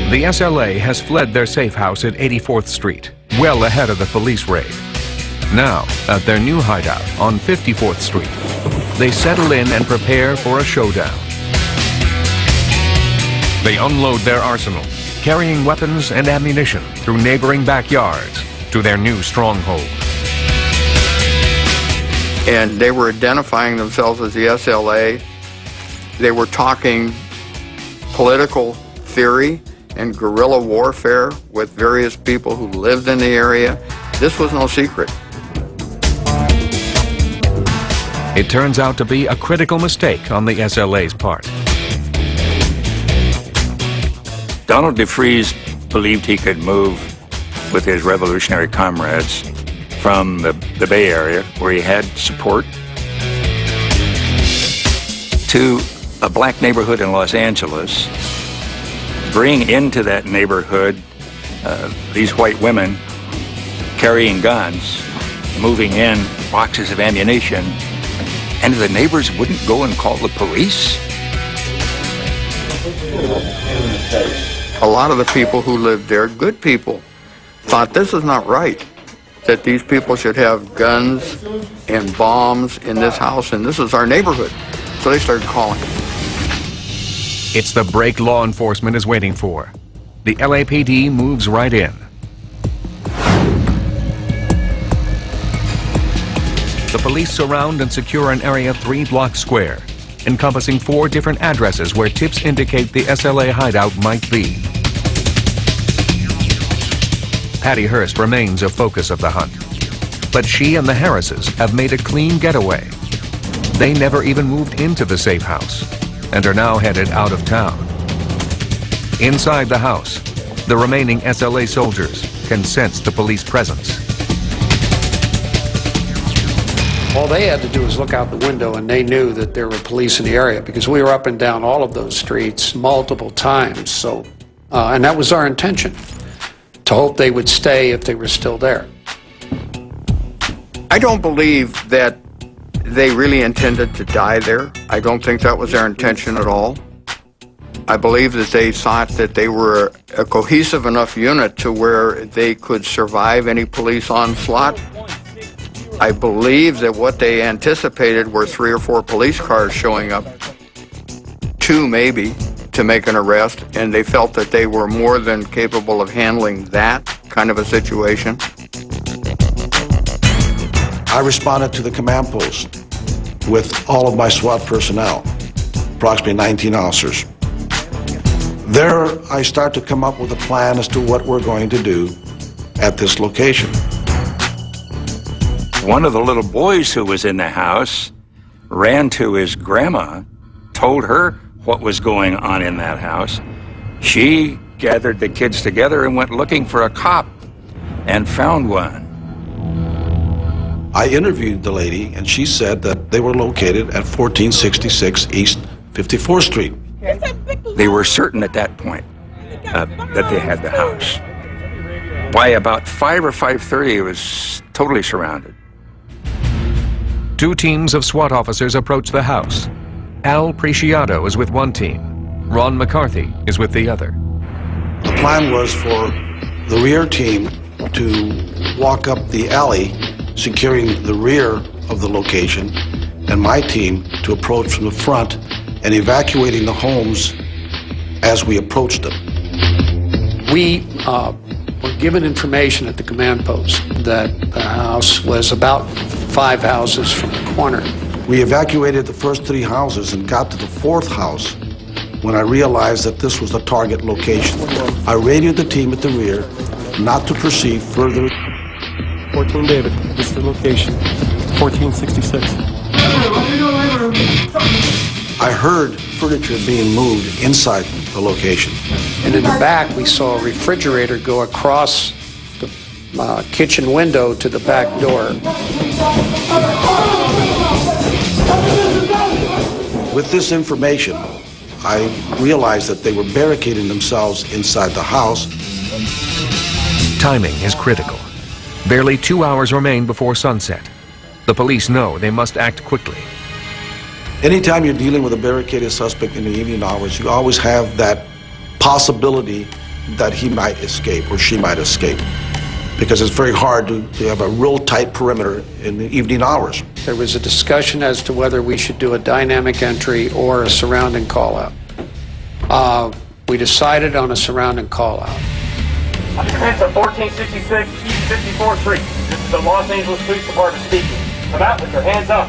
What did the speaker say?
The SLA has fled their safe house at 84th Street, well ahead of the police raid. Now, at their new hideout on 54th Street, they settle in and prepare for a showdown. They unload their arsenal, carrying weapons and ammunition through neighboring backyards to their new stronghold. And they were identifying themselves as the SLA. They were talking political theory and guerrilla warfare with various people who lived in the area. This was no secret. It turns out to be a critical mistake on the SLA's part. Donald DeFreeze believed he could move with his revolutionary comrades from the Bay Area, where he had support, to a black neighborhood in Los Angeles, bring into that neighborhood these white women carrying guns, moving in boxes of ammunition, and the neighbors wouldn't go and call the police? A lot of the people who lived there, good people, thought this is not right, that these people should have guns and bombs in this house, and this is our neighborhood. So they started calling. It's the break law enforcement is waiting for. The LAPD moves right in. The police surround and secure an area 3 blocks square, encompassing 4 different addresses where tips indicate the SLA hideout might be. Patty Hearst remains a focus of the hunt, but she and the Harrises have made a clean getaway. They never even moved into the safe house and are now headed out of town. Inside the house, the remaining SLA soldiers can sense the police presence. All they had to do was look out the window and they knew that there were police in the area because we were up and down all of those streets multiple times. So, and that was our intention, to hope they would stay if they were still there. I don't believe that they really intended to die there. I don't think that was their intention at all. I believe that they thought that they were a cohesive enough unit to where they could survive any police onslaught. I believe that what they anticipated were 3 or 4 police cars showing up, 2 maybe, to make an arrest, and they felt that they were more than capable of handling that kind of a situation. I responded to the command post with all of my SWAT personnel, approximately 19 officers. There, I start to come up with a plan as to what we're going to do at this location. One of the little boys who was in the house ran to his grandma, told her what was going on in that house. She gathered the kids together and went looking for a cop and found one. I interviewed the lady, and she said that they were located at 1466 East 54th Street. They were certain at that point that they had the house. By about 5 or 5:30, it was totally surrounded. 2 teams of SWAT officers approach the house. Al Preciado is with one team. Ron McCarthy is with the other. The plan was for the rear team to walk up the alley, securing the rear of the location, and my team to approach from the front and evacuating the homes as we approached them. We were given information at the command post that the house was about 5 houses from the corner. We evacuated the first 3 houses and got to the 4th house when I realized that this was the target location. I radioed the team at the rear not to proceed further. 14 David, this is the location, 1466. I heard furniture being moved inside the location. And in the back, we saw a refrigerator go across the kitchen window to the back door. With this information, I realized that they were barricading themselves inside the house. Timing is critical. Barely 2 hours remain before sunset. The police know they must act quickly. Anytime you're dealing with a barricaded suspect in the evening hours, you always have that possibility that he might escape or she might escape, because it's very hard to have a real tight perimeter in the evening hours. There was a discussion as to whether we should do a dynamic entry or a surrounding call-out. We decided on a surrounding call-out. Occupants of 1466 East 54th Street. This is the Los Angeles Police Department speaking. Come out with your hands up.